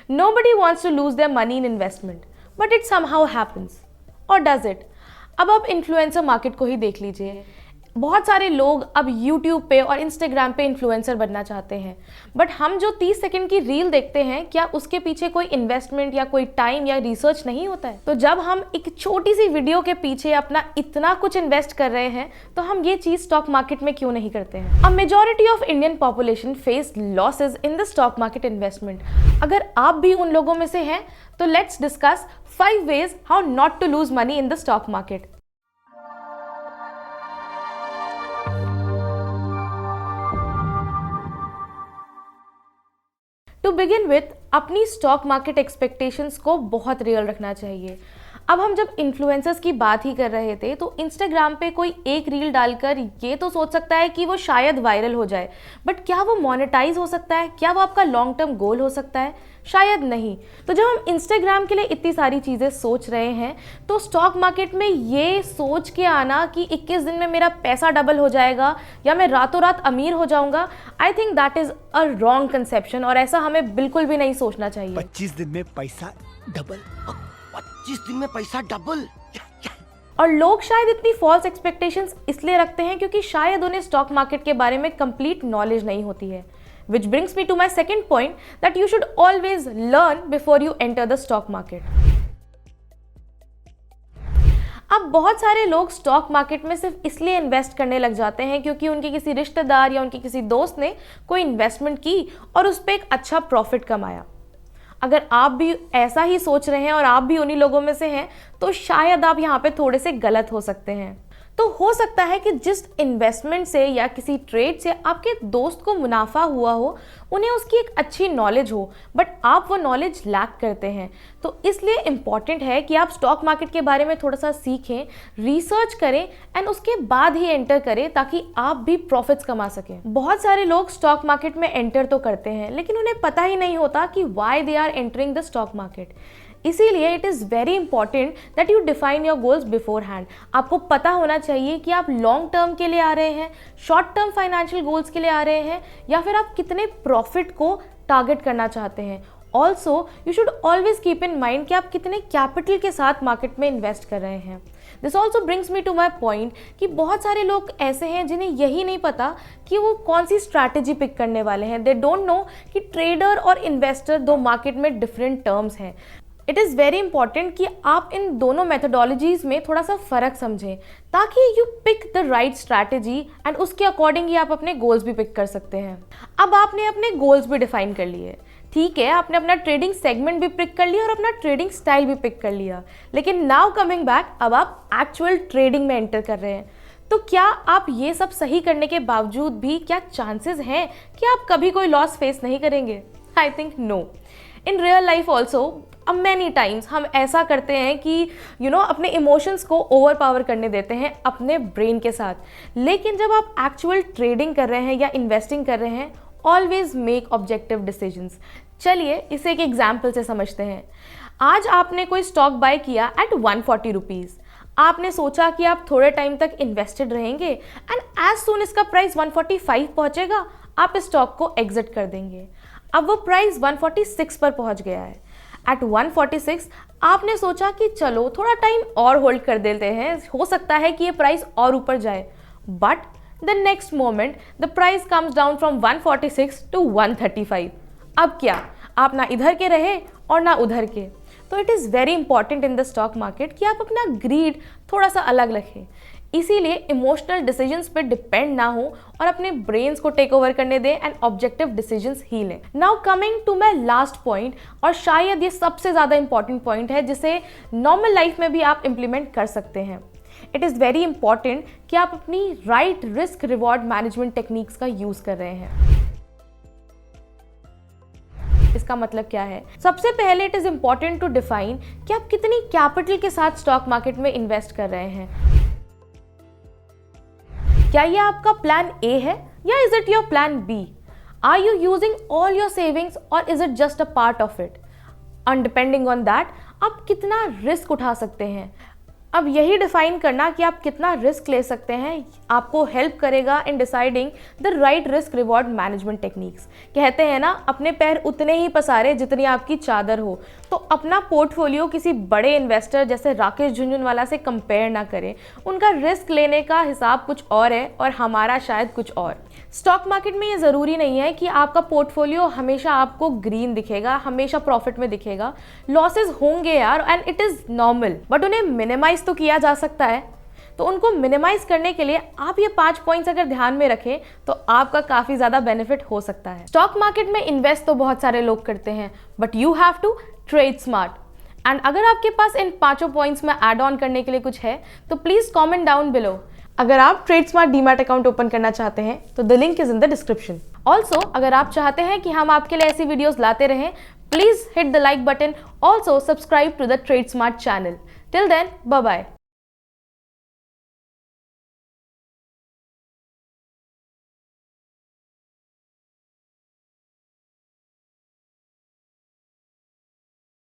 Nobody wants to lose their money in investment, but it somehow happens. Or does it? अब आप influencer market को ही देख लीजिए। बहुत सारे लोग अब YouTube पे और Instagram पे इन्फ्लुएंसर बनना चाहते हैं, बट हम जो 30 सेकंड की रील देखते हैं, क्या उसके पीछे कोई इन्वेस्टमेंट या कोई टाइम या रिसर्च नहीं होता है? तो जब हम एक छोटी सी वीडियो के पीछे अपना इतना कुछ इन्वेस्ट कर रहे हैं, तो हम ये चीज स्टॉक मार्केट में क्यों नहीं करते हैं? A majority of Indian population face losses in the stock market investment. अगर आप भी उन लोगों में से हैं, तो let's discuss 5 ways how not to lose money in the stock market. To begin with, अपनी स्टॉक मार्केट एक्सपेक्टेशंस को बहुत रियल रखना चाहिए। अब हम जब इन्फ्लुएंसर्स की बात ही कर रहे थे, तो इंस्टाग्राम पे कोई एक रील डालकर ये तो सोच सकता है कि वो शायद वायरल हो जाए, बट क्या वो मोनेटाइज हो सकता है? क्या वो आपका लॉन्ग टर्म गोल हो सकता है? शायद नहीं। तो जब हम इंस्टाग्राम के लिए इतनी सारी चीज़ें सोच रहे हैं, तो स्टॉक मार्केट में ये सोच के आना कि 21 दिन में मेरा पैसा डबल हो जाएगा या मैं रातों रात अमीर हो जाऊंगा, I think that is a wrong conception, और ऐसा हमें बिल्कुल भी नहीं सोचना चाहिए। 25 दिन में पैसा डबल, 25 दिन में पैसा डबल। और लोग शायद इतनी फॉल्स एक्सपेक्टेशंस इसलिए रखते हैं क्योंकि शायद उन्हें स्टॉक मार्केट के बारे में कंप्लीट नॉलेज नहीं होती है। Which brings me to my second point, that you should always learn before you enter the stock market. अब बहुत सारे लोग स्टॉक मार्केट में सिर्फ इसलिए इन्वेस्ट करने लग जाते हैं क्योंकि उनके किसी रिश्तेदार या उनके किसी दोस्त ने कोई इन्वेस्टमेंट की और उस पर एक अच्छा प्रॉफिट कमाया। अगर आप भी ऐसा ही सोच रहे हैं और आप भी उन्हीं लोगों में से हैं, तो शायद आप यहाँ पे थोड़े से गलत हो सकते हैं। तो हो सकता है कि जिस इन्वेस्टमेंट से या किसी ट्रेड से आपके दोस्त को मुनाफा हुआ हो, उन्हें उसकी एक अच्छी नॉलेज हो, बट आप वो नॉलेज लैक करते हैं। तो इसलिए इम्पॉर्टेंट है कि आप स्टॉक मार्केट के बारे में थोड़ा सा सीखें, रिसर्च करें एंड उसके बाद ही एंटर करें, ताकि आप भी प्रॉफिट्स कमा सकें। बहुत सारे लोग स्टॉक मार्केट में एंटर तो करते हैं, लेकिन उन्हें पता ही नहीं होता कि why they are entering the stock market. इसीलिए it is very important that you define your goals beforehand. आपको पता होना चाहिए कि आप लॉन्ग टर्म के लिए आ रहे हैं, शॉर्ट टर्म फाइनेंशियल गोल्स के लिए आ रहे हैं, या फिर आप कितने प्रॉफिट को टारगेट करना चाहते हैं। Also you should always keep in mind कि आप कितने कैपिटल के साथ मार्केट में इन्वेस्ट कर रहे हैं। This also brings me to my point कि बहुत सारे लोग ऐसे हैं जिन्हें यही नहीं पता कि वो कौन सी स्ट्रैटेजी पिक करने वाले हैं। दे डोंट नो कि ट्रेडर और इन्वेस्टर दो मार्केट में डिफरेंट टर्म्स हैं। इट इज़ वेरी इंपॉर्टेंट कि आप इन दोनों मेथोडोलॉजीज में थोड़ा सा फ़र्क समझें, ताकि you pick the right strategy and उसके अकॉर्डिंग ही आप अपने गोल्स भी पिक कर सकते हैं। अब आपने अपने गोल्स भी डिफाइन कर लिए, ठीक है, आपने अपना ट्रेडिंग सेगमेंट भी पिक कर लिया और अपना ट्रेडिंग स्टाइल भी पिक कर लिया, लेकिन नाउ कमिंग बैक, अब आप एक्चुअल ट्रेडिंग में एंटर कर रहे हैं। तो क्या आप ये सब सही करने के बावजूद भी क्या चांसेस हैं कि आप कभी कोई लॉस फेस नहीं करेंगे? I think no. In real life also many times हम ऐसा करते हैं कि अपने इमोशंस को ओवर पावर करने देते हैं अपने ब्रेन के साथ, लेकिन जब आप एक्चुअल ट्रेडिंग कर रहे हैं या इन्वेस्टिंग कर रहे हैं, ऑलवेज मेक ऑब्जेक्टिव डिसीजंस। चलिए इसे एक एग्जाम्पल से समझते हैं। आज आपने कोई स्टॉक बाय किया एट 140 रुपीज़। आपने सोचा कि आप थोड़े टाइम तक इन्वेस्टेड रहेंगे एंड एज सून इसका प्राइस 145 पहुंचेगा, आप इस स्टॉक को एग्जिट कर देंगे। अब वो प्राइस 146 पर पहुंच गया है। एट 146 आपने सोचा कि चलो थोड़ा टाइम और होल्ड कर देते हैं, हो सकता है कि ये प्राइस और ऊपर जाए, but the next moment the price comes down from 146 to 135। अब क्या, आप ना इधर के रहे और ना उधर के। तो it is very important in the stock market कि आप अपना ग्रीड थोड़ा सा अलग रखें। इसीलिए इमोशनल डिसीजंस पे डिपेंड ना हो और अपने ब्रेन्स को टेक ओवर करने दें एंड ऑब्जेक्टिव डिसीजंस ही लें। Now coming to my last point, और शायद ये सबसे ज़्यादा इंपॉर्टेंट पॉइंट है जिसे नॉर्मल लाइफ में भी आप इम्प्लीमेंट कर सकते हैं। इट इज़ वेरी इंपॉर्टेंट कि आप अपनी right risk reward management techniques का यूज़ कर रहे हैं। इसका मतलब क्या है? सबसे पहले it is important to define कि आप कितनी कैपिटल के साथ स्टॉक मार्केट में इन्वेस्ट कर रहे हैं। क्या ये आपका प्लान ए है या is it your plan B? Are you using all your savings और is it just a part of it? And depending on that आप कितना रिस्क उठा सकते हैं। अब यही डिफाइन करना कि आप कितना रिस्क ले सकते हैं आपको हेल्प करेगा in deciding the right risk reward management techniques. कहते हैं ना, अपने पैर उतने ही पसारे जितनी आपकी चादर हो। तो अपना पोर्टफोलियो किसी बड़े इन्वेस्टर जैसे राकेश झुनझुनवाला से कंपेयर ना करें। उनका रिस्क लेने का हिसाब कुछ और है और हमारा शायद कुछ और। स्टॉक मार्केट में ये ज़रूरी नहीं है कि आपका पोर्टफोलियो हमेशा आपको ग्रीन दिखेगा, हमेशा प्रॉफिट में दिखेगा। लॉसेस होंगे यार, and it is normal, but उन्हें मिनिमाइज तो किया जा सकता है। तो उनको मिनिमाइज करने के लिए आप ये 5 पॉइंट्स अगर ध्यान में रखें तो आपका काफ़ी ज़्यादा बेनिफिट हो सकता है। स्टॉक मार्केट में इन्वेस्ट तो बहुत सारे लोग करते हैं, but you have to trade smart. And अगर आपके पास इन 5 पॉइंट्स में ऐड ऑन करने के लिए कुछ है तो प्लीज़ कॉमेंट डाउन बिलो। अगर आप trade smart demat account open करना चाहते हैं तो the link is in the description. Also अगर आप चाहते हैं कि हम आपके लिए ऐसी वीडियोस लाते रहें, please hit the like button. Also subscribe to the trade smart channel. Till then, bye bye.